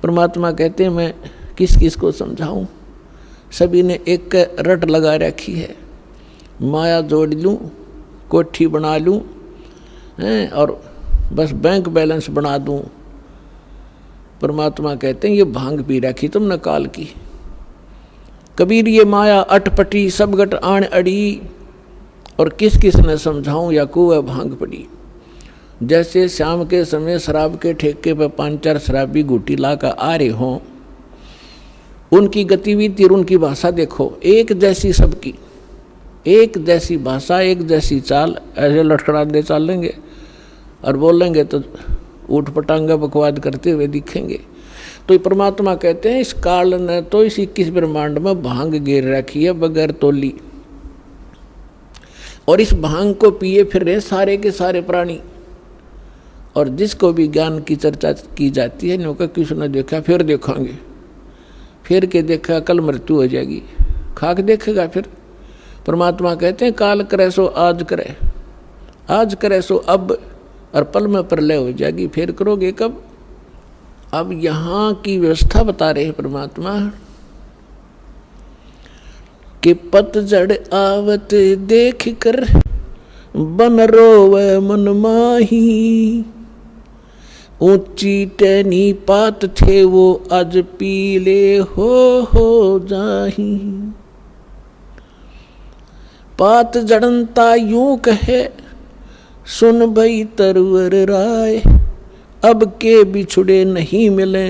परमात्मा कहते हैं मैं किस किस को समझाऊं, सभी ने एक रट लगा रखी है, माया जोड़ लूं, कोठी बना लूं हैं और बस बैंक बैलेंस बना दूं। परमात्मा कहते हैं ये भांग पी रखी तुमने काल की। कबीर ये माया अटपटी सब गट आण अड़ी, और किस किस ने समझाऊं या कुएं भांग पड़ी। जैसे शाम के समय शराब के ठेके पर 5-4 शराबी घूटी ला कर आ रहे हों, उनकी गतिविधि और उनकी भाषा देखो, एक जैसी सबकी, एक जैसी भाषा, एक जैसी चाल, ऐसे लटखड़ाते चलेंगे और बोलेंगे तो ऊट पटांगा बकवाद करते हुए दिखेंगे। तो परमात्मा कहते हैं इस काल ने तो इस 21 ब्रह्मांड में भांग गिर रखी है बगैर तोली, और इस भांग को पिए फिर रहे सारे के सारे प्राणी। और जिसको भी ज्ञान की चर्चा की जाती है न्यों का किसने देखा, फिर देखेंगे, फिर के देखा कल मृत्यु हो जाएगी, खाक देखेगा फिर। परमात्मा कहते हैं काल करे सो आज करे, आज करे सो अब, और पल में प्रलय हो जाएगी, फिर करोगे कब। अब यहाँ की व्यवस्था बता रहे हैं परमात्मा कि पतझड़ आवत देख कर बन रोवे मन माही, ऊंची टहनी पात थे वो आज पीले हो जाही। पात जड़नता यूं कहे सुन भई तरवर राय, अब के बिछुड़े नहीं मिले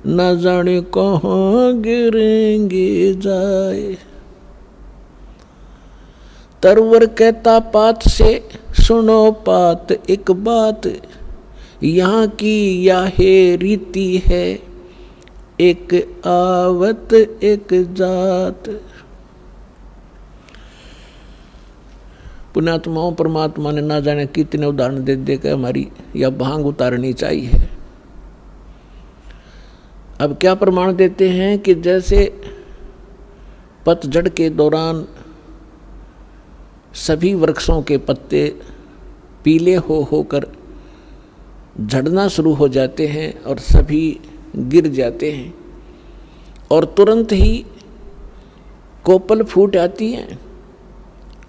न जाने कहाँ गिरेंगे जाए। तरवर कहता पात से सुनो पात एक बात, यहाँ की याहे रीति है एक आवत एक जात। पुण्यात्माओं परमात्मा ने ना जाने कितने उदाहरण दे दे के हमारी यह भांग उतारनी चाहिए। अब क्या प्रमाण देते हैं कि जैसे पतझड़ के दौरान सभी वृक्षों के पत्ते पीले होकर झड़ना शुरू हो जाते हैं और सभी गिर जाते हैं, और तुरंत ही कोपल फूट आती हैं,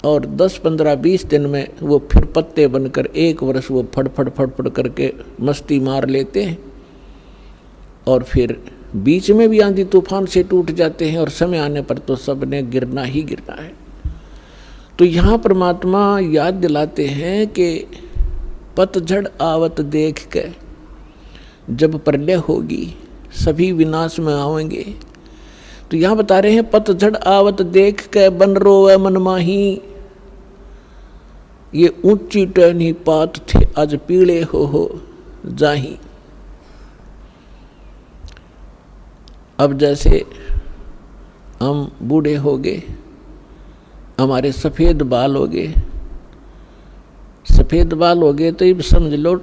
और 10, 15, 20 दिन में वो फिर पत्ते बनकर 1 वर्ष वो फड़ करके मस्ती मार लेते हैं, और फिर बीच में भी आंधी तूफान से टूट जाते हैं, और समय आने पर तो सब ने गिरना ही गिरना है। तो यहाँ परमात्मा याद दिलाते हैं कि पतझड़ आवत देख के जब प्रलय होगी सभी विनाश में आएंगे। तो यहाँ बता रहे हैं पतझड़ आवत देख के बन रोवे मन माही, ये ऊंची टहनी पात थे आज पीले हो जाही। अब जैसे हम बूढ़े हो गए, हमारे सफ़ेद बाल हो गए, सफ़ेद बाल हो गए तो ये समझ लो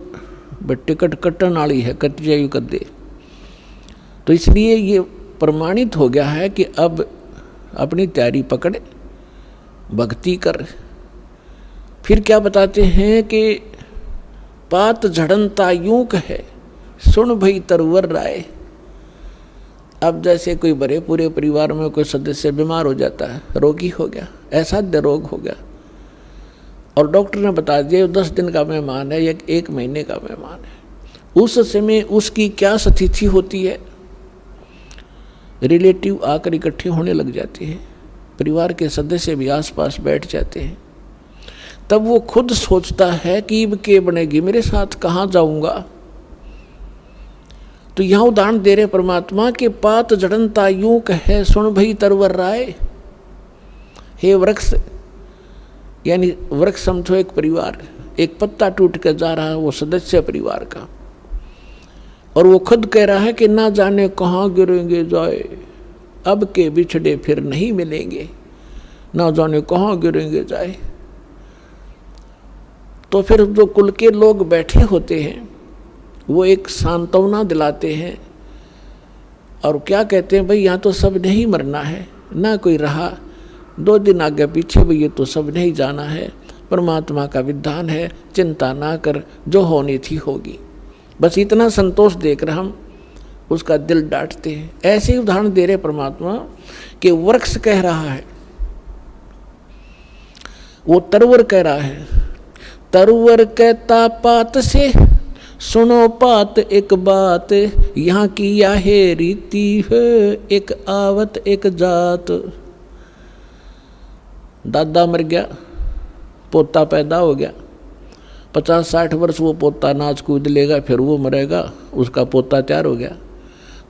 टिकट कटन वाली है, कट जायु कर दे। तो इसलिए ये प्रमाणित हो गया है कि अब अपनी तैयारी पकड़, भक्ति कर। फिर क्या बताते हैं कि पात झड़नता यूं कहे सुन भई तरवर राय। अब जैसे कोई बड़े पूरे परिवार में कोई सदस्य बीमार हो जाता है, रोगी हो गया, असाध्य रोग हो गया, और डॉक्टर ने बता दिया 10 दिन का मेहमान है या 1 महीने का मेहमान है। उस समय उसकी क्या स्थिति होती है, रिलेटिव आकर इकट्ठे होने लग जाते हैं, परिवार के सदस्य भी आसपास बैठ जाते हैं। तब वो खुद सोचता है कि अब के बनेगी, मेरे साथ कहाँ जाऊंगा। तो यहाँ उदाहरण दे रहे परमात्मा के पात जड़नता यूं कहे सुन भई तरवर राय। हे वृक्ष, यानी वृक्ष समझो एक परिवार, एक पत्ता टूट कर जा रहा है वो सदस्य परिवार का, और वो खुद कह रहा है कि ना जाने कहाँ गिरेंगे जाए, अब के बिछड़े फिर नहीं मिलेंगे, ना जाने कहाँ गिरेंगे जाए। तो फिर जो कुल के लोग बैठे होते हैं वो एक सांत्वना दिलाते हैं, और क्या कहते हैं, भाई यहाँ तो सब नहीं मरना है, ना कोई रहा 2 दिन आगे पीछे, भाई ये तो सब नहीं जाना है, परमात्मा का विधान है, चिंता ना कर, जो होनी थी होगी। बस इतना संतोष देकर हम उसका दिल डांटते हैं। ऐसे ही उदाहरण दे रहे परमात्मा कि वृक्ष कह रहा है, वो तरवर कह रहा है, तरवर कहता पात से सुनो पात एक बात, यहाँ की यह रीति है एक आवत एक जात। दादा मर गया, पोता पैदा हो गया, 50-60 वर्ष वो पोता नाच कूद लेगा, फिर वो मरेगा, उसका पोता तैयार हो गया।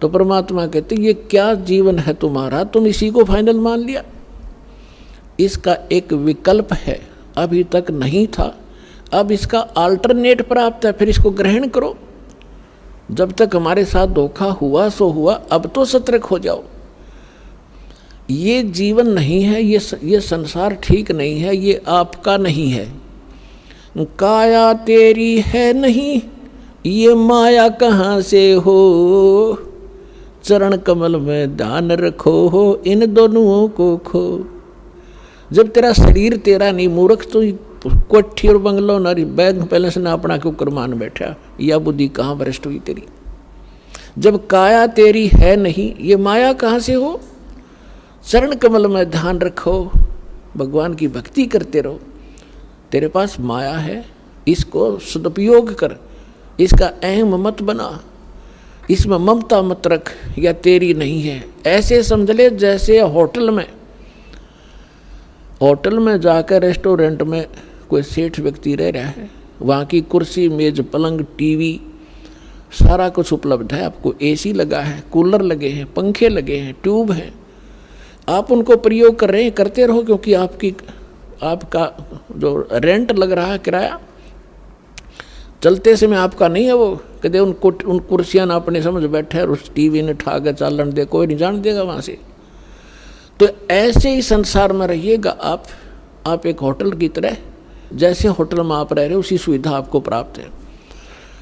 तो परमात्मा कहते ये क्या जीवन है तुम्हारा, तुम इसी को फाइनल मान लिया। इसका एक विकल्प है, अभी तक नहीं था, अब इसका अल्टरनेट प्राप्त है, फिर इसको ग्रहण करो। जब तक हमारे साथ धोखा हुआ सो हुआ, अब तो सतर्क हो जाओ। ये जीवन नहीं है, ये संसार ठीक नहीं है, ये आपका नहीं है। काया तेरी है नहीं, ये माया कहाँ से हो, चरण कमल में ध्यान रखो हो, इन दोनों को खो। जब तेरा शरीर तेरा नहीं, मूर्ख तो कोठी और बंगलो नारी बैंक बैलेंस ना अपना क्यों कर मान बैठा, या बुद्धि कहाँ भ्रष्ट हुई तेरी। जब काया तेरी है नहीं, ये माया कहाँ से हो, चरण कमल में ध्यान रखो, भगवान की भक्ति करते रहो। तेरे पास माया है, इसको सदुपयोग कर, इसका अहम मत बना, इसमें ममता मत रख, या तेरी नहीं है। ऐसे समझ ले जैसे होटल में जाकर रेस्टोरेंट में कोई सेठ व्यक्ति रह रहा है, वहाँ की कुर्सी मेज पलंग टीवी सारा कुछ उपलब्ध है, आपको एसी लगा है, कूलर लगे हैं, पंखे लगे हैं, ट्यूब हैं, आप उनको प्रयोग कर रहे हैं, करते रहो, क्योंकि आपका जो रेंट लग रहा है किराया चलते समय आपका नहीं है। वो कहते उन कुर्सियाँ ना अपने समझ बैठे और उस टीवी ने ठा के चालन दे, कोई नहीं जान देगा वहाँ से। तो ऐसे ही संसार में रहिएगा आप एक होटल की तरह, जैसे होटल में आप रह रहे हो उसी सुविधा आपको प्राप्त है,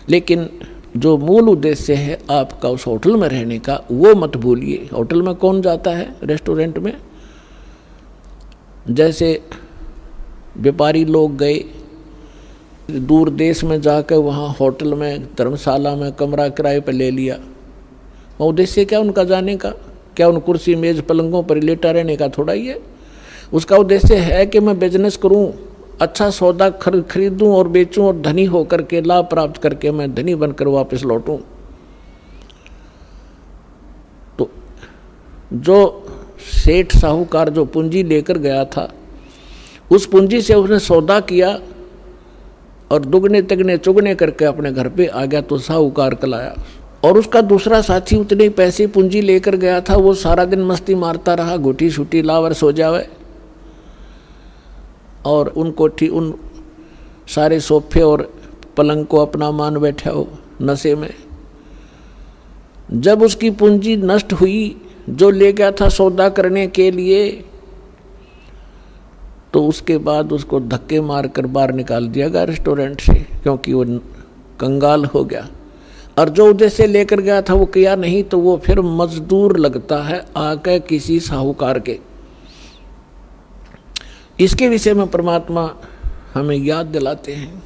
लेकिन जो मूल उद्देश्य है आपका उस होटल में रहने का, वो मत भूलिए। होटल में कौन जाता है, रेस्टोरेंट में? जैसे व्यापारी लोग गए दूर देश में जाकर वहाँ होटल में धर्मशाला में कमरा किराए पर ले लिया, वो उद्देश्य क्या उनका जाने का? क्या उन कुर्सी मेज पलंगों पर लेटा रहने का थोड़ा ही है। उसका उद्देश्य है कि मैं बिजनेस करूं, अच्छा सौदा खरीदूं और बेचूं और धनी होकर के लाभ प्राप्त करके मैं धनी बनकर वापस लौटूं। तो जो सेठ साहूकार जो पूंजी लेकर गया था, उस पूंजी से उसने सौदा किया और दुगने तिगने चुगने करके अपने घर पे आ गया, तो साहूकार कलाया। और उसका दूसरा साथी उतने पैसे पूंजी लेकर गया था, वो सारा दिन मस्ती मारता रहा, घुटी छुटी लावर सो जावे, और उन सारे सोफे और पलंग को अपना मान बैठा हो नशे में। जब उसकी पूंजी नष्ट हुई, जो ले गया था सौदा करने के लिए, तो उसके बाद उसको धक्के मारकर बाहर निकाल दिया गया रेस्टोरेंट से, क्योंकि वो कंगाल हो गया। और जो उद्देश्य लेकर गया था वो किया नहीं, तो वो फिर मजदूर लगता है आके किसी साहूकार के। इसके विषय में परमात्मा हमें याद दिलाते हैं,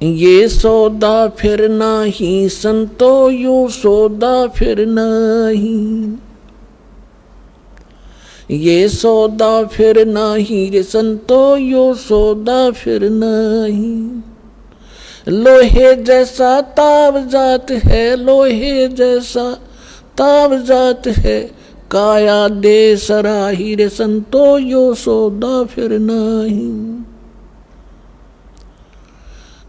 ये सौदा फिर नहीं संतो, यो सौदा फिर नहीं, ये सौदा फिर नहीं रे संतो, यो सौदा फिर नहीं। लोहे जैसा ताव जात है, लोहे जैसा ताव जात है, काया दे सराही रे संतो, यो सौदा फिर नहीं।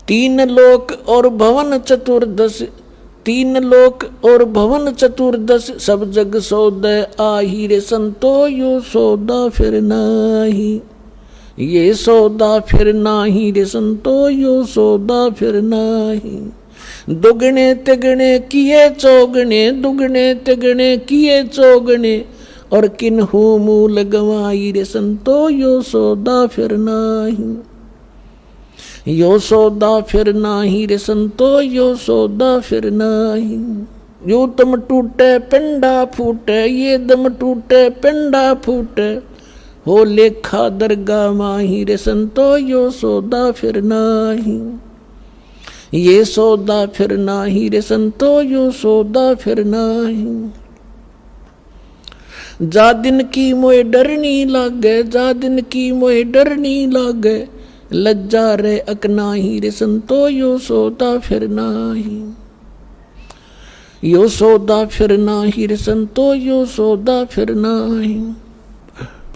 3 लोक और भवन चतुर्दश, 3 लोक और भवन चतुर्दश, सब जग सौदे आही रे संतो, यो सौदा फिर नाही। ये सौदा फिर नाही रे संतो, यो सौदा फिर नाही। दुगने तिगने किए चौगने, दुगने तिगने किए चौगने, और किन्हू मूल गवाई रे संतो, यो सौदा फिर नाही। यो सौदा फिर नाही रे संतो, यो सौदा फिर नाही। यो तम टूटे पिंडा फूटे, ये दम टूटे पिंडा फूटे, हो लेखा दरगाह माही रे संतो, यो सौदा फिर नाही। ये सौदा फिर नाही रे संतो, यो सौदा फिर नाही। जा दिन की मोए डरनी लागे, जा दिन की मोए डरनी लागे, लज्जा रे अकनाही रे संतो, यो सौदा फिर नाही। यो सौदा फिर नाही रे संतो, यो सौदा फिर नाही।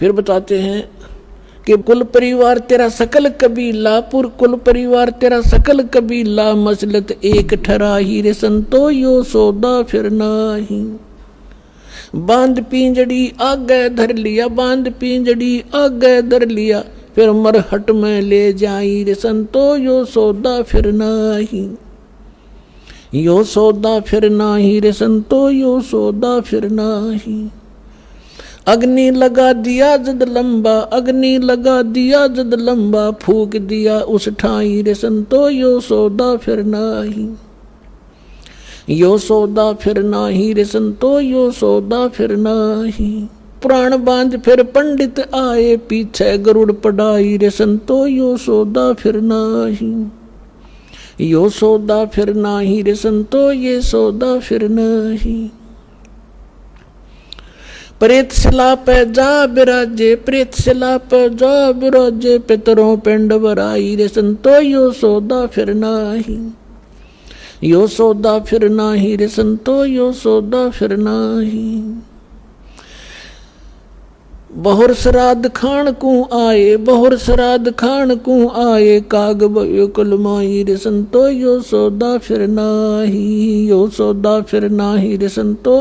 फिर बताते हैं कि कुल परिवार तेरा सकल कबीला, कुल परिवार तेरा सकल कबीला, मसलत एक ठराही रे संतो, यो सौदा फिर नाही। बांध पिंजड़ी आगे धर लिया, बांध पिंजड़ी आगे धर लिया, फिर मरहट में ले जाई रे संतो, यो सौदा फिर नाही। यो सौदा फिर नाही रे संतो, यो सौदा फिर नाही। अग्नि लगा दिया जद लंबा, अग्नि लगा दिया जद लंबा, फूक दिया उस ठाई रे संतो, यो सौदा फिर नाही। यो सौदा फिर नाही रे संतो, यो सौदा फिर नाही। प्राण बांध फिर पंडित आए, पीछे गरुड़ पढ़ाई रे संतो, यो सौदा फिर नाही। यो सौदा फिर नाही रे संतो, ये सौदा फिर नाही। प्रेत शिला पे जा बिराजे, प्रेत शिला पे जा बिराजे, पितरों पिंड बराई रे संतो, यो सौदा फिर नाही। यो सौदा फिर नाही रे संतो, यो सौदा फिर नाही। बहुर श्राद्ध खान को आए, बहुर श्राद्ध खान को आए, काग भयो कुलमाई रे संतो, यो सौदा फिर नाही। यो सौदा फिर नाही रे संतो,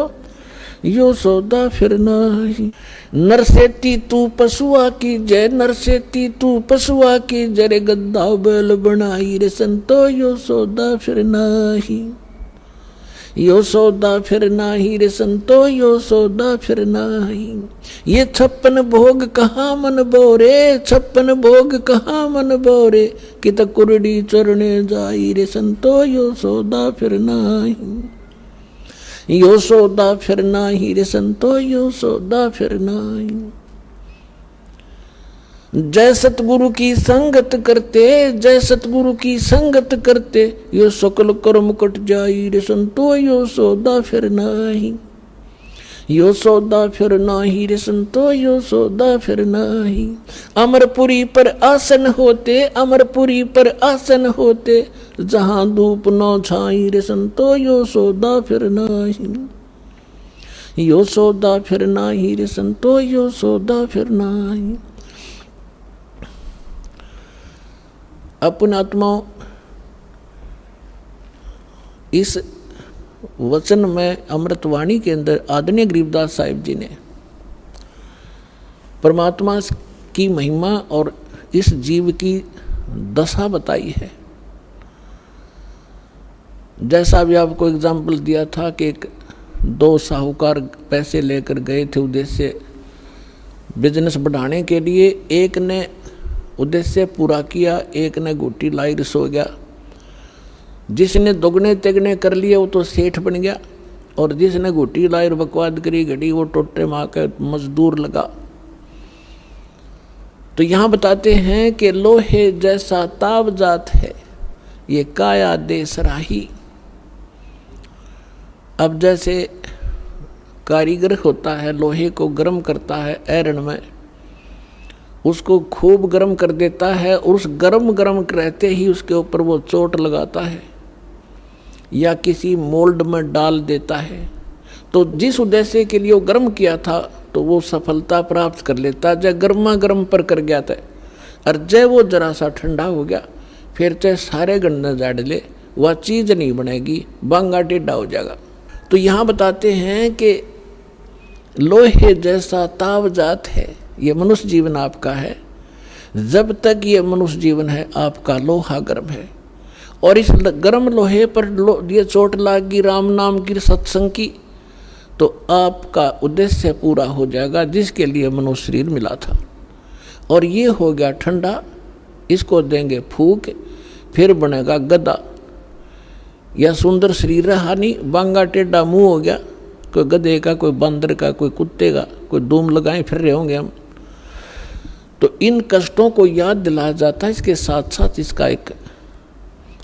यो सौदा फिर नाही। नरसेती तू पशुआ की जय, नरसेती तू पशुआ की जय, गद्दा बैल बनाई रे संतो, यो सौदा फिर नाही। यो सौदा फिर नाही रे संतो, यो सौदा फिर नाही। ये 56 भोग कहाँ मन बोरे, 56 भोग कहाँ मन बोरे, कित कुरडी चरणे जाई रे संतो, यो सौदा फिर नाही। यो सौदा फिर नाही रे संतो, यो सौदा फिर नाही। जय सतगुरु की संगत करते, जय सतगुरु की संगत करते, यो सकल कर्म कट जाई रे संतो, यो सौदा फिर नाही। यो सौदा फिर नाही रे संतो, यो सौदा फिर नाही। अमरपुरी पर आसन होते, अमरपुरी पर आसन होते, जहां धूप न छाई रे संतो, यो सौदा फिर नाही। यो सौदा फिर नाही रे संतो, यो सौदा फिर नाही। अपनात्माओं, इस वचन में अमृतवाणी के अंदर आदरणीय गरीबदास साहिब जी ने परमात्मा की महिमा और इस जीव की दशा बताई है। जैसा भी आपको एग्जाम्पल दिया था कि एक 2 साहूकार पैसे लेकर गए थे उद्देश्य बिजनेस बढ़ाने के लिए, एक ने उद्देश्य पूरा किया, एक ने घुट्टी लाई सो गया। जिसने दोगुने तिगने कर लिए वो तो सेठ बन गया, और जिसने घुट्टी लाई बकवाद करी घड़ी वो टोटे माँ के मजदूर लगा। तो यहाँ बताते हैं कि लोहे जैसा ताव जात है, ये काया दे सराही। अब जैसे कारीगर होता है, लोहे को गर्म करता है आयरन में, उसको खूब गर्म कर देता है, और उस गर्म रहते ही उसके ऊपर वो चोट लगाता है या किसी मोल्ड में डाल देता है, तो जिस उद्देश्य के लिए वो गर्म किया था तो वो सफलता प्राप्त कर लेता। जब गर्मा गर्म पर कर गया था, और जब वो जरा सा ठंडा हो गया, फिर चाहे सारे गन्ने जाड़ ले, वह चीज़ नहीं बनेगी, बांगा टेढ़ा हो जाएगा। तो यहाँ बताते हैं कि लोहे जैसा ताव जात है, ये मनुष्य जीवन आपका है। जब तक ये मनुष्य जीवन है आपका लोहा गर्म है, और इस गर्म लोहे पर ये चोट लागी राम नाम की सत्संग की, तो आपका उद्देश्य पूरा हो जाएगा जिसके लिए मनुष्य शरीर मिला था। और ये हो गया ठंडा, इसको देंगे फूक, फिर बनेगा गधा। या सुंदर शरीर रहा नहीं, बांगा टेढ़ा मुंह हो गया, कोई गधे का, कोई बंदर का, कोई कुत्ते का, कोई धूम लगाए फिर रहे होंगे हम। तो इन कष्टों को याद दिलाया जाता है, इसके साथ साथ इसका एक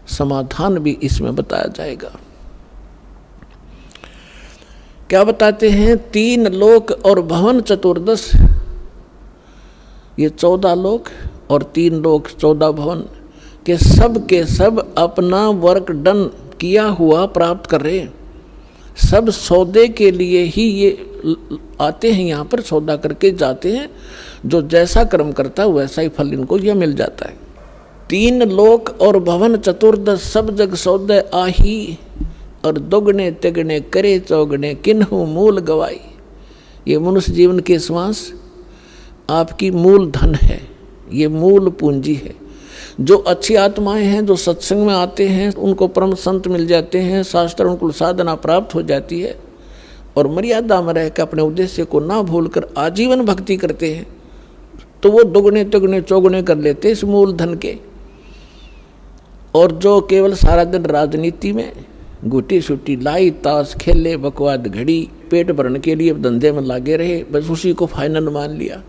समाधान भी इसमें बताया जाएगा। क्या बताते हैं? 3 लोक और भवन चतुर्दश, ये 14 लोक और 3 लोक 14 भवन के सब अपना वर्क डन किया हुआ प्राप्त कर रहे हैं। सब सौदे के लिए ही ये आते हैं, यहाँ पर सौदा करके जाते हैं। जो जैसा कर्म करता है वैसा ही फल इनको यह मिल जाता है। 3 लोक और भवन चतुर्दश सब जग सौदे आही, और दोगुने तिगुने करे चौगुने किन्हु मूल गवाई। ये मनुष्य जीवन के श्वास आपकी मूल धन है, ये मूल पूंजी है। जो अच्छी आत्माएं हैं, जो सत्संग में आते हैं, उनको परम संत मिल जाते हैं, शास्त्र उनको साधना प्राप्त हो जाती है, और मर्यादा में रहकर अपने उद्देश्य को ना भूलकर आजीवन भक्ति करते हैं, तो वो दुगुने तिगुने चौगुने कर लेते इस मूल धन के। और जो केवल सारा दिन राजनीति में गुटी सुटी लाई ताश खेले बकवाद घड़ी पेट भरने के लिए धंधे में लागे रहे, बस उसी को फाइनल मान लिया,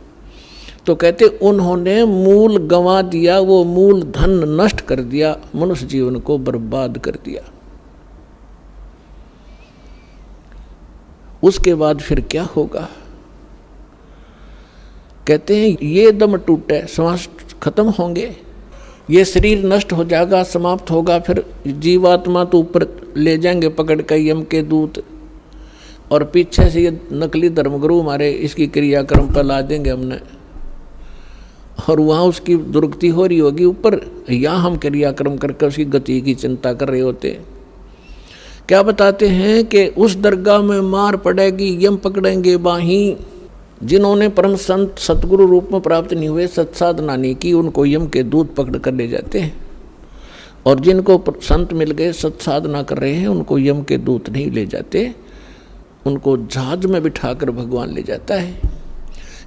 तो कहते उन्होंने मूल गंवा दिया, वो मूल धन नष्ट कर दिया, मनुष्य जीवन को बर्बाद कर दिया। उसके बाद फिर क्या होगा? कहते हैं ये दम टूटे, श्वास खत्म होंगे, ये शरीर नष्ट हो जाएगा, समाप्त होगा। फिर जीवात्मा तो ऊपर ले जाएंगे पकड़ कर यम के दूत, और पीछे से ये नकली धर्मगुरु हमारे इसकी क्रियाक्रम पर ला देंगे हमने, और वहाँ उसकी दुर्गति हो रही होगी ऊपर, यहाँ हम क्रियाक्रम करके उसकी गति की चिंता कर रहे होते। क्या बताते हैं कि उस दरगाह में मार पड़ेगी, यम पकड़ेंगे बाहीं। जिन्होंने परम संत सतगुरु रूप में प्राप्त नहीं हुए, सत्साधना नहीं की, उनको यम के दूत पकड़ कर ले जाते हैं, और जिनको संत मिल गए सत्साधना कर रहे हैं, उनको यम के दूत नहीं ले जाते, उनको जहाज में बिठाकर भगवान ले जाता है।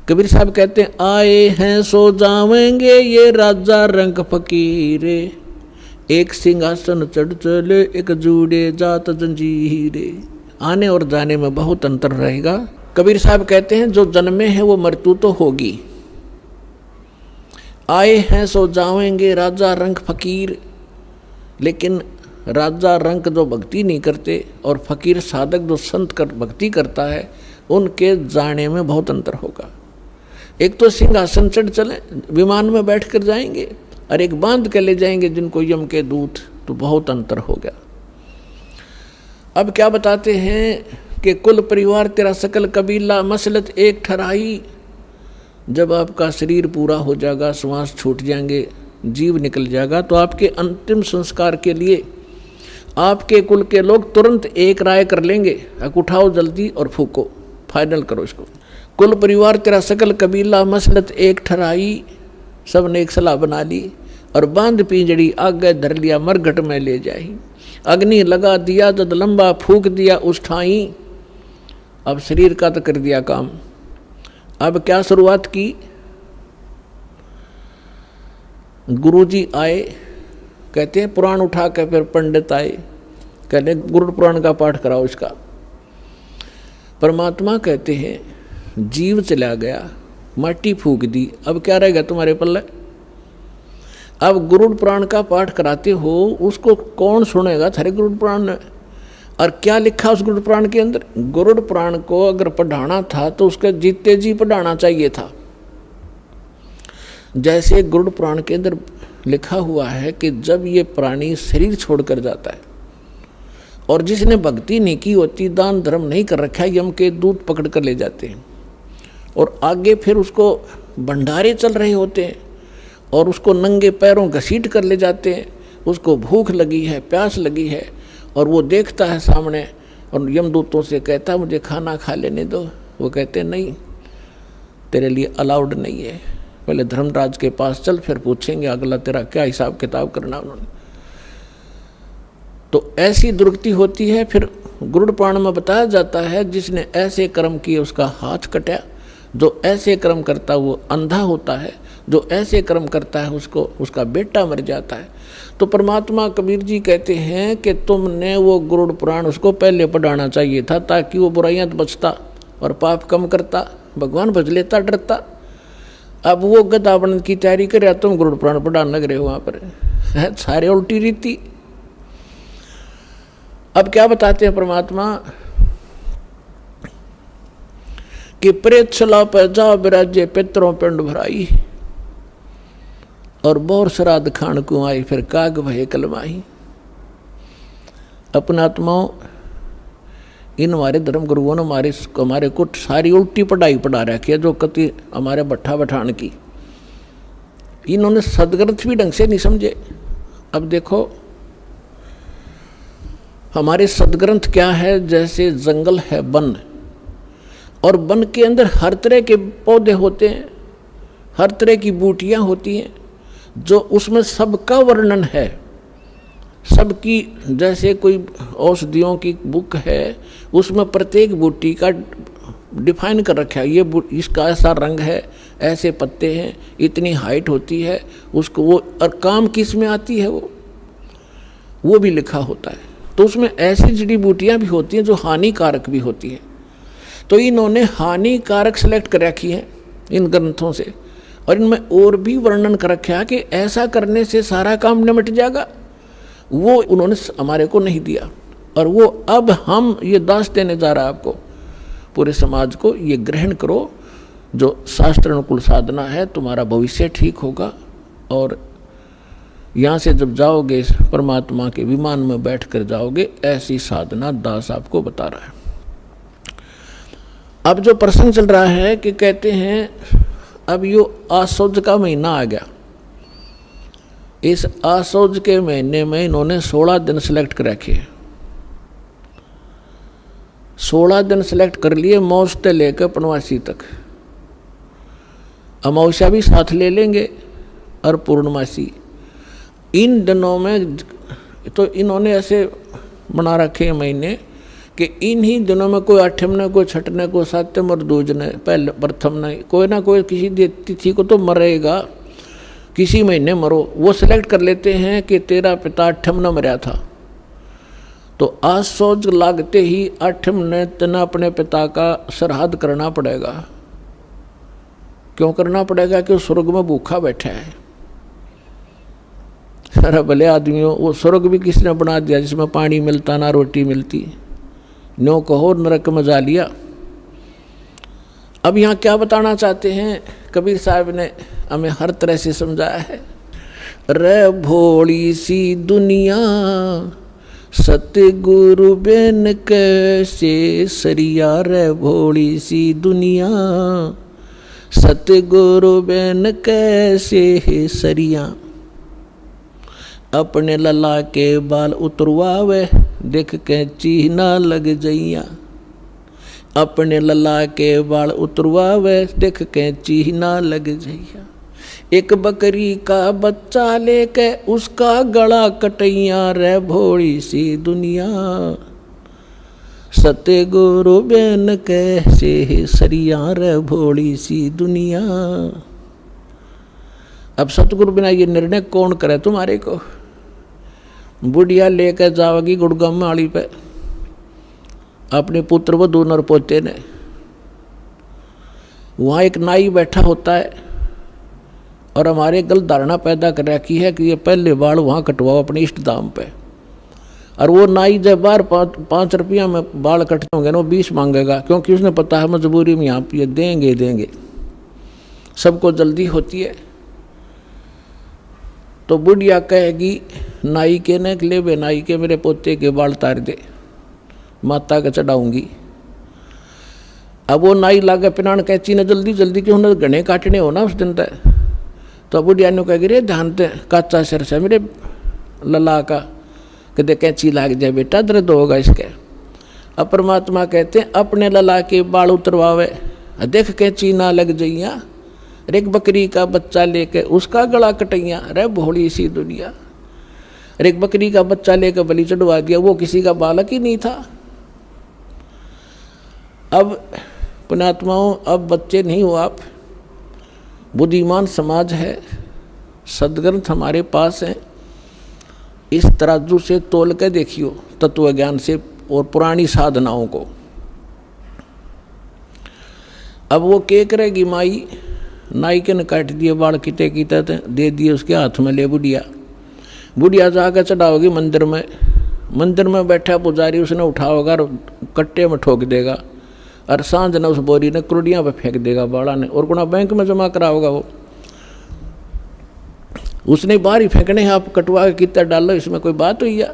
कबीर साहब कहते हैं आए हैं सो जावेंगे ये राजा रंग फकीरे, एक सिंहासन चढ़ चले एक जूड़े जात जंजीरे। आने और जाने में बहुत अंतर रहेगा। कबीर साहब कहते हैं जो जन्मे हैं वो मृत्यु तो होगी। आए हैं सो जावेंगे राजा रंग फकीर, लेकिन राजा रंग जो भक्ति नहीं करते और फकीर साधक जो संत कर भक्ति करता है, उनके जाने में बहुत अंतर होगा। एक तो सिंहासन चढ़ चले विमान में बैठ कर जाएंगे, और एक बांध के ले जाएंगे जिनको यम के दूत, तो बहुत अंतर हो गया। अब क्या बताते हैं कि कुल परिवार तेरा सकल कबीला मसलत एक ठहराई। जब आपका शरीर पूरा हो जाएगा, श्वास छूट जाएंगे, जीव निकल जाएगा, तो आपके अंतिम संस्कार के लिए आपके कुल के लोग तुरंत एक राय कर लेंगे, उठाओ जल्दी और फूको, फाइनल करो इसको। कुल परिवार तेरा सकल कबीला मसलत एक ठहराई, सब ने एक सलाह बना ली, और बांध पिंजड़ी आगे धर लिया मरघट में ले जाई। अग्नि लगा दिया जद लंबा फूक दिया उस ठाई। अब शरीर का तो कर दिया काम। अब क्या शुरुआत की? गुरुजी आए, कहते हैं पुराण उठा के, फिर पंडित आए, कहते गुरु पुराण का पाठ कराओ इसका। परमात्मा कहते हैं जीव चला गया, माटी फूक दी, अब क्या रहेगा तुम्हारे पल्ले? अब गुरुड़ पुराण का पाठ कराते हो, उसको कौन सुनेगा? थारे गुरुड़ पुराण ने। और क्या लिखा उस गुरुड़ पुराण के अंदर? गुरुड़ पुराण को अगर पढ़ाना था तो उसके जीते जी पढ़ाना चाहिए था। जैसे गुरुड़ पुराण के अंदर लिखा हुआ है कि जब ये प्राणी शरीर छोड़कर जाता है, और जिसने भक्ति नहीं की होती, दान धर्म नहीं कर रखा है, यम के दूत पकड़ कर ले जाते हैं, और आगे फिर उसको भंडारे चल रहे होते हैं, और उसको नंगे पैरों घसीट कर ले जाते हैं। उसको भूख लगी है, प्यास लगी है, और वो देखता है सामने, और यमदूतों से कहता है मुझे खाना खा लेने दो। वो कहते हैं नहीं, तेरे लिए अलाउड नहीं है, पहले धर्मराज के पास चल, फिर पूछेंगे अगला तेरा क्या हिसाब किताब करना उन्होंने। तो ऐसी दुर्गति होती है। फिर गुरुड़ पुराण में बताया जाता है जिसने ऐसे कर्म किए उसका हाथ कटा, जो ऐसे कर्म करता वो अंधा होता है, जो ऐसे कर्म करता है उसको उसका बेटा मर जाता है। तो परमात्मा कबीर जी कहते हैं कि तुमने वो गुरुड़ पुराण उसको पहले पढ़ाना चाहिए था, ताकि वो बुराइयां बचता और पाप कम करता, भगवान भज लेता, डरता। अब वो गदा बनने की तैयारी करे, तुम गुरुड़ पुराण पढ़ाने लग रहे हो वहाँ पर। सारे उल्टी रीति। अब क्या बताते हैं परमात्मा कि प्रेत छला पर जा विराजे पितरों पिंड भराई, और बोर श्राद्ध खान को आई फिर काग भय कलमाही। अपना आत्माओं, इन हमारे धर्म गुरुओं ने हमारे को सारी उल्टी पढ़ाई पढ़ा रखी है, जो कति हमारे भट्ठा बठान की। इन्होंने सदग्रंथ भी ढंग से नहीं समझे। अब देखो हमारे सदग्रंथ क्या है, जैसे जंगल है वन, और वन के अंदर हर तरह के पौधे होते हैं, हर तरह की बूटियां होती हैं, जो उसमें सबका वर्णन है, सबकी। जैसे कोई औषधियों की बुक है, उसमें प्रत्येक बूटी का डिफाइन कर रखा है, ये इसका ऐसा रंग है, ऐसे पत्ते हैं, इतनी हाइट होती है उसको, वो और काम किस में आती है वो भी लिखा होता है। तो उसमें ऐसी जड़ी बूटियाँ भी होती हैं जो हानिकारक भी होती हैं। तो इन्होंने हानिकारक सेलेक्ट कर रखी है इन ग्रंथों से, और इनमें और भी वर्णन कर रखा है कि ऐसा करने से सारा काम निमट जाएगा। वो उन्होंने हमारे को नहीं दिया, और वो अब हम ये दास देने जा रहा है आपको, पूरे समाज को, ये ग्रहण करो, जो शास्त्र अनुकूल साधना है, तुम्हारा भविष्य ठीक होगा। और यहाँ से जब जाओगे परमात्मा के विमान में बैठ कर जाओगे, ऐसी साधना दास आपको बता रहा है। अब जो प्रसंग चल रहा है कि कहते हैं अब यो आसौज का महीना आ गया। इस आसौज के महीने में इन्होंने 16 दिन सेलेक्ट कर रखे। 16 दिन सेलेक्ट कर लिए, मौज से लेकर पनवासी तक। अमावस्या भी साथ ले लेंगे और पूर्णमासी। इन दिनों में तो इन्होंने ऐसे बना रखे महीने कि इन्हीं दिनों में कोई आठम ने, कोई छठने, कोई सातम और दूजने, पहले प्रथम ने, कोई ना कोई किसी तिथि को तो मरेगा, किसी महीने मरो। वो सिलेक्ट कर लेते हैं कि तेरा पिता आठम न मरा था, तो आज सोच लागते ही आठम ने तना अपने पिता का श्राद्ध करना पड़ेगा। क्यों करना पड़ेगा? कि स्वर्ग में भूखा बैठा है। सारा भले आदमियों, वो स्वर्ग भी किसने बना दिया जिसमें पानी मिलता ना रोटी मिलती। नो कहो नरक में जा लिया। अब यहाँ क्या बताना चाहते हैं कबीर साहब ने हमें हर तरह से समझाया है। रे भोली सी दुनिया सतगुरु बेन कैसे सरिया, रे भोली सी दुनिया सतगुरु बेन कैसे सरिया। अपने लला के बाल उतरवावे देख के चीना लग जइया। अपने लला के बाल उतरवावे देख के चीना लग जइया। एक बकरी का बच्चा लेके उसका गला कटैया, रे भोली सी दुनिया सतगुरु बेन कैसे सरिया, रे भोली सी दुनिया। अब सतगुरु बिना ये निर्णय कौन करे तुम्हारे को? बुढ़िया लेकर जाओगी गुड़गाम आड़ी पे अपने पुत्र वधू नर पोते ने। वहाँ एक नाई बैठा होता है और हमारे गलत धारणा पैदा कर रखी है कि ये पहले बाल वहाँ कटवाओ अपने इष्ट दाम पे। और वो नाई जब बार 5 रुपया में बाल कटते होंगे ना, वो 20 मांगेगा, क्योंकि उसने पता है मजबूरी में यहाँ पे देंगे। सबको जल्दी होती है। तो बुढ़िया कहेगी नाई के ने ले बे नाई के मेरे पोते के बाल तार दे, माता का चढ़ाऊंगी। अब वो नाई लागे पिनान कैची ने जल्दी क्यों ना घने काटने हो ना उस दिन तक। तो बुढ़िया ने कहेगी रे ध्यान दे काचा सिर से मेरे लला का, कहते कैंची लाग जाए बेटा दर्द होगा इसके। अब परमात्मा कहते हैं अपने लला के बाल उतरवावे देख कैंची ना लग जइया। एक बकरी का बच्चा लेके उसका गला कटैया, रे भोली सी दुनिया। एक बकरी का बच्चा लेकर बलि चढ़वा दिया, वो किसी का बालक ही नहीं था। अब पुण्यात्माओं, अब बच्चे नहीं हो आप, बुद्धिमान समाज है, सदग्रंथ हमारे पास हैं। इस तराजू से तोल के देखियो तत्व ज्ञान से और पुरानी साधनाओं को। अब वो क्या करेगी माई? नाई के ने काट दिए बाल किते दे दिए उसके हाथ में, ले बुढ़िया जाकर चढ़ाओगी मंदिर में मंदिर में बैठा पुजारी उसने उठा होगा और कट्टे में ठोक देगा, और सांझ ने उस बोरी ने कुर्डियाँ पे फेंक देगा बाड़ा ने, और गुना बैंक में जमा करा होगा वो, उसने बाहर ही फेंकने हैं, आप कटवा के कितना डालो, इसमें कोई बात हुई है।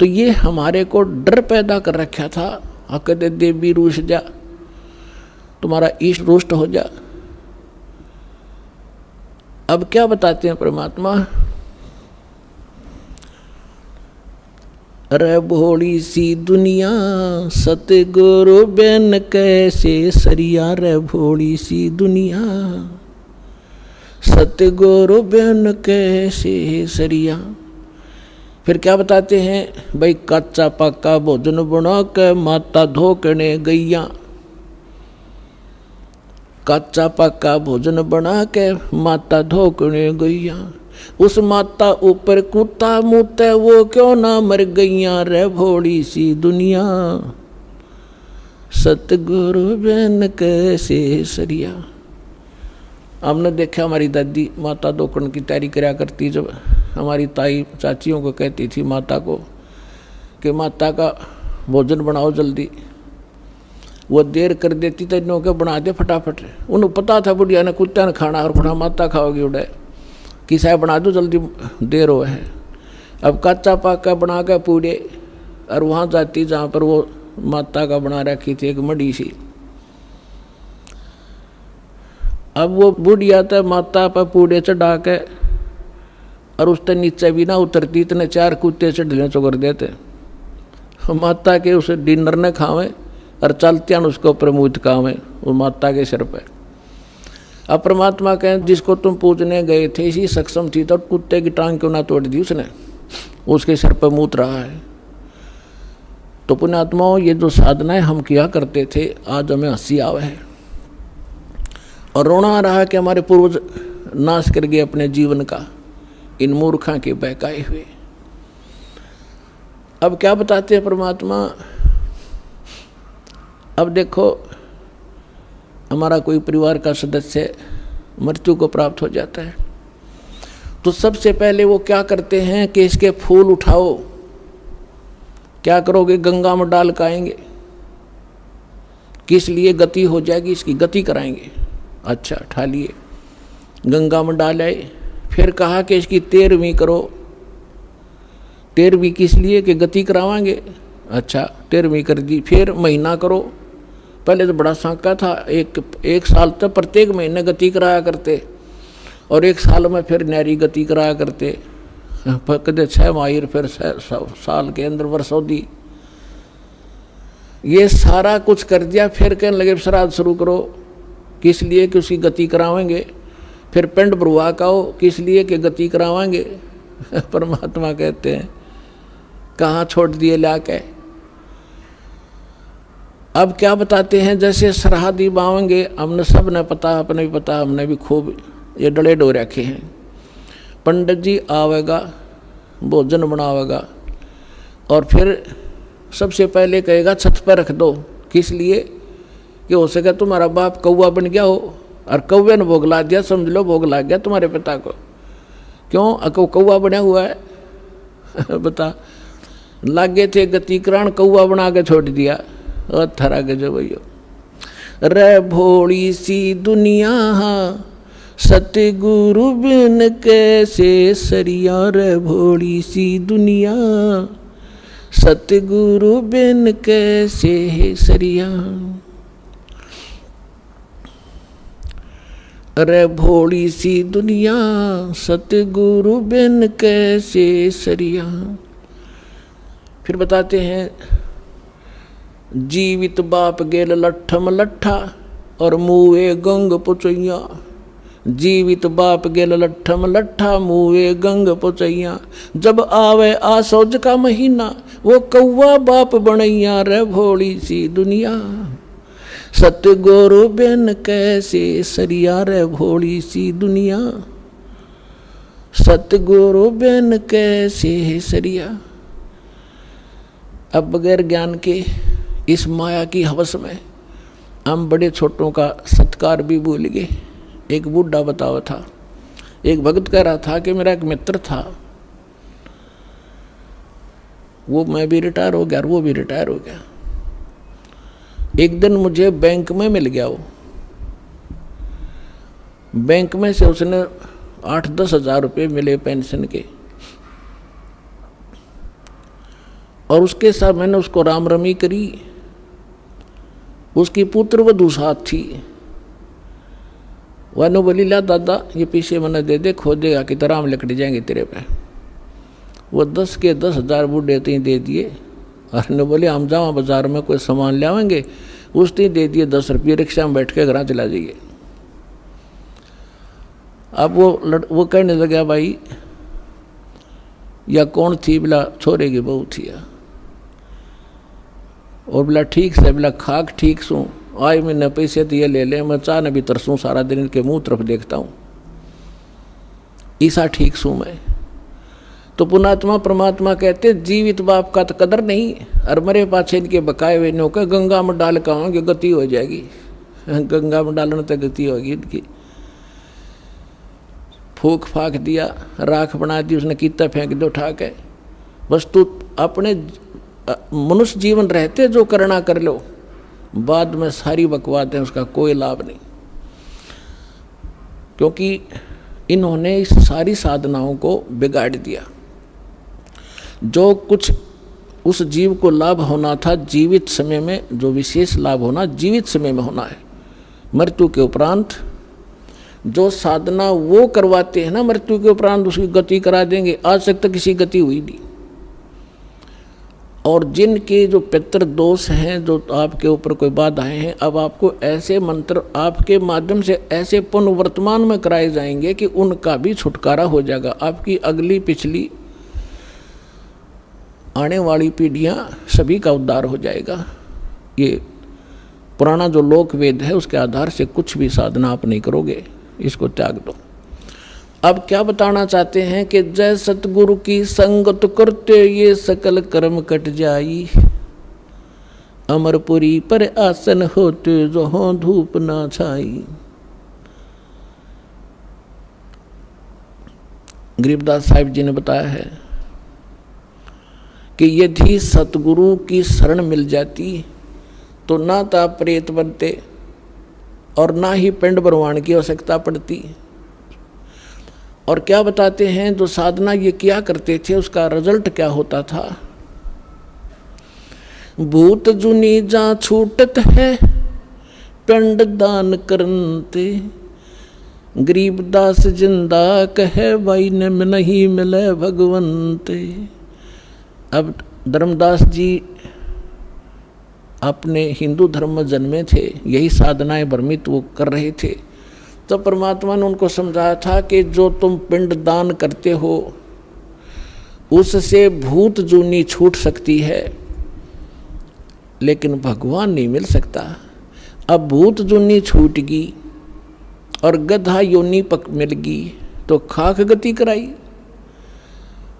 तो ये हमारे को डर पैदा कर रखा था, कहते देवी रूठ जा, तुम्हारा ईष्ट रुष्ट हो जा। अब क्या बताते हैं परमात्मा, रे भोली सी दुनिया सतगुरु बिन कैसे सरिया, रे भोली सी दुनिया सतगुरु बिन कैसे सरिया। फिर क्या बताते हैं भाई, कच्चा पक्का भोजन बना के माता धोकने गैया, कच्चा पक्का भोजन बना के माता धोकने गैया, उस माता ऊपर कुत्ता मुते वो क्यों ना मर गैया, रे भोली सी दुनिया सतगुरु बिन कैसे सरिया। हमने देखा हमारी दादी माता धोकन की तैयारी कराया करती, जब हमारी ताई चाचियों को कहती थी माता को कि माता का भोजन बनाओ जल्दी, वो देर कर देती तो इन्हों के बना दे फटाफट। उन्हें पता था बुढ़िया ने कुत्ता ने खाना, और खुड़ा माता खाओगी उड़े कि साहब बना दो जल्दी देर हो है। अब कच्चा पक्का बना के पूरे, और वहाँ जाती जहाँ पर वो माता का बना रखी थी एक मड़ी सी, अब वो बुढ़िया तो माता पर पूड़े चढ़ा के, और उससे नीचे भी ना उतरती, इतने 4 कुत्ते चढ़ने चुकर देते, माता के उसे डिनर न खावे और चलते हैं उसको प्रमोद कावे वो माता के सिर पे। अब परमात्मा कहें जिसको तुम पूजने गए थे इसी सक्षम थी, तो कुत्ते की टांग क्यों ना तोड़ दी उसने, उसके सिर पर मूत रहा है। तो पुण्यात्माओं, ये जो साधनाएं हम किया करते थे, आज हमें हंसी आवे है और रोना आ रहा है कि हमारे पूर्वज नाश कर गए अपने जीवन का, इन मूर्खा के बहकाए हुए। अब क्या बताते हैं परमात्मा, अब देखो हमारा कोई परिवार का सदस्य मृत्यु को प्राप्त हो जाता है, तो सबसे पहले वो क्या करते हैं कि इसके फूल उठाओ, क्या करोगे, गंगा में डाल के आएंगे, किस लिए, गति हो जाएगी इसकी, गति कराएंगे। अच्छा उठा लिए, गंगा में डाल आए, फिर कहा कि इसकी 13वीं करो, 13वीं किस लिए कि गति करावांगे। अच्छा 13वीं कर दी, फिर महीना करो, पहले तो बड़ा सांका था, एक साल तक प्रत्येक महीने गति कराया करते, और 1 साल में फिर न्यारी गति कराया करते, कदे 6 माहिर, फिर साल के अंदर वर्षोदी, ये सारा कुछ कर दिया। फिर कहने लगे श्राद्ध शुरू करो, किस लिए कि उसकी गति करावेंगे। फिर पिंड भरुआ काओ, किस लिए कि गति करावाएंगे। परमात्मा कहते हैं कहाँ छोड़ दिए लाके। अब क्या बताते हैं, जैसे सरहदी बावेंगे, हमने सब ने पता, अपने भी पता, हमने भी खूब ये डले डो रखे हैं। पंडित जी आवेगा, भोजन बनावेगा, और फिर सबसे पहले कहेगा छत पर रख दो, किस लिए कि हो सके तुम्हारा बाप कौवा बन गया हो, और कौवे ने भोग ला दिया, समझ लो भोग ला गया तुम्हारे पिता को। क्यों, कौवा बना हुआ है। बता, लागे थे गति करान, कौवा बना के छोड़ दिया, और थरा के जो भैया, रे भोली सी दुनिया सतगुरु बिन कैसे सरिया, रे भोली सी दुनिया सतगुरु बिन कैसे सरिया। रे भोली सी दुनिया सतगुरु बिन कैसे सरिया। फिर बताते हैं, जीवित बाप गेल लट्ठम लट्ठा, और मुए गंग पुचैया। जीवित बाप गेल लट्ठम लट्ठा, मुए गंग पुचैया। जब आवे आसौज का महीना, वो कौवा बाप बनैया, रे भोली सी दुनिया सतगुरु बिन कैसे सरिया, रे भोली सी दुनिया सतगुरु बिन कैसे सरिया। अब बगैर ज्ञान के इस माया की हवस में हम बड़े छोटों का सत्कार भी भूल गए। एक बूढ़ा बतावा था, एक भक्त कह रहा था कि मेरा एक मित्र था, वो मैं भी रिटायर हो गया और वो भी रिटायर हो गया। एक दिन मुझे बैंक में मिल गया वो, बैंक में से उसने 8-10 हज़ार रुपये मिले पेंशन के, और उसके साथ मैंने उसको राम रमी करी। उसकी पुत्र वधू साथ थी, वह ने बोली ला दादा ये पीछे मैंने दे दे, खो देगा कि राम लकड़ी जाएंगे तेरे पे। वो 10 के 10 हज़ार बूढ़े तीन दे दिए, और ने बोले हम जाओ बाजार में कोई सामान ले आवेंगे, उसने दे दिए 10 रुपये, रिक्शा में बैठ के घर चला जाइए। अब वो कहने लगा भाई या कौन थी, बोला छोरे की बहू थी, और बोला ठीक से, बोला खाक ठीक सू, आज मैंने पैसे दिए ले ले, मैं चाह न भी तरसूँ, सारा दिन इनके मुंह तरफ देखता हूँ, ईसा ठीक सू मैं। तो पुणात्मा परमात्मा कहते जीवित बाप का तो कदर नहीं, और मरे पाछे इनके बकाए हुए नो का गंगा में डाल कहोगे गति हो जाएगी, गंगा में डालने तक गति होगी इनकी। फूक फाक दिया, राख बना दी उसने, कीता फेंक दो उठा के। बस तू अपने मनुष्य जीवन रहते जो करना कर लो, बाद में सारी बकवाद है उसका कोई लाभ नहीं, क्योंकि इन्होंने इस सारी साधनाओं को बिगाड़ दिया। जो कुछ उस जीव को लाभ होना था जीवित समय में, जो विशेष लाभ होना जीवित समय में होना है, मृत्यु के उपरांत जो साधना वो करवाते हैं ना, मृत्यु के उपरांत उसकी गति करा देंगे। आज तक तो किसी गति हुई नहीं। और जिनके जो पितृ दोष हैं, जो आपके ऊपर कोई बाधाएं हैं, अब आपको ऐसे मंत्र आपके माध्यम से ऐसे पुनर्वर्तमान में कराए जाएंगे कि उनका भी छुटकारा हो जाएगा। आपकी अगली पिछली आने वाली पीढ़ियां सभी का उद्धार हो जाएगा। ये पुराना जो लोक वेद है उसके आधार से कुछ भी साधना आप नहीं करोगे, इसको त्याग दो। अब क्या बताना चाहते हैं कि जय सतगुरु की संगत करते ये सकल कर्म कट जाई, अमरपुरी पर आसन होते जहाँ धूप ना छाई। गरीबदास साहिब जी ने बताया है कि यदि सतगुरु की शरण मिल जाती तो ना तो आप प्रेत बनते और ना ही पिंड भरवान की आवश्यकता पड़ती। और क्या बताते हैं, जो साधना ये किया करते थे उसका रिजल्ट क्या होता था। भूत जुनी जा छूटत है पिंड दान करते, गरीबदास जिंदा कहे भाई ने नहीं मिले भगवंते। अब धर्मदास जी अपने हिंदू धर्म में जन्मे थे, यही साधनाएं भ्रमित वो कर रहे थे। तो परमात्मा ने उनको समझाया था कि जो तुम पिंड दान करते हो उससे भूत जूनी छूट सकती है, लेकिन भगवान नहीं मिल सकता। अब भूत जूनी छूट गई और गधा योनी पक मिल गई तो खाक गति कराई।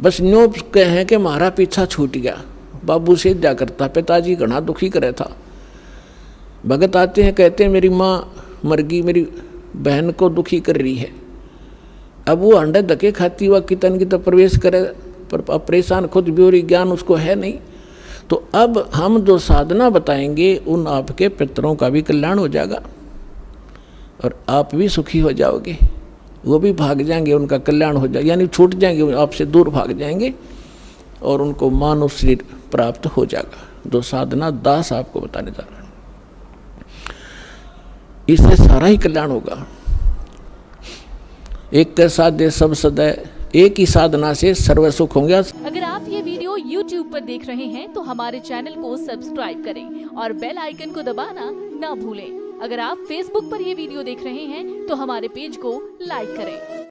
बस न्यो कहें कि हमारा पीछा छूट गया, बाबू से जा करता, पिताजी घना दुखी करे था। भगत आते हैं कहते हैं मेरी माँ मर गई, मेरी बहन को दुखी कर रही है। अब वो अंडे धके खाती हुआ कितन की तो प्रवेश करे, पर परेशान खुद भी हो रही, ज्ञान उसको है नहीं। तो अब हम जो साधना बताएंगे उन आपके पितरों का भी कल्याण हो जाएगा और आप भी सुखी हो जाओगे, वो भी भाग जाएंगे, उनका कल्याण हो जाएगा, यानी छूट जाएंगे, आपसे दूर भाग जाएंगे और उनको मानव शरीर प्राप्त हो जाएगा। जो साधना दास आपको बताने जा रहा है, इससे सारा ही कल्याण होगा। एक के साथ सब सदैव, एक ही साधना से सर्व सुख होंगे। अगर आप ये वीडियो YouTube पर देख रहे हैं तो हमारे चैनल को सब्सक्राइब करें और बेल आइकन को दबाना ना भूलें। अगर आप Facebook पर ये वीडियो देख रहे हैं तो हमारे पेज को लाइक करें।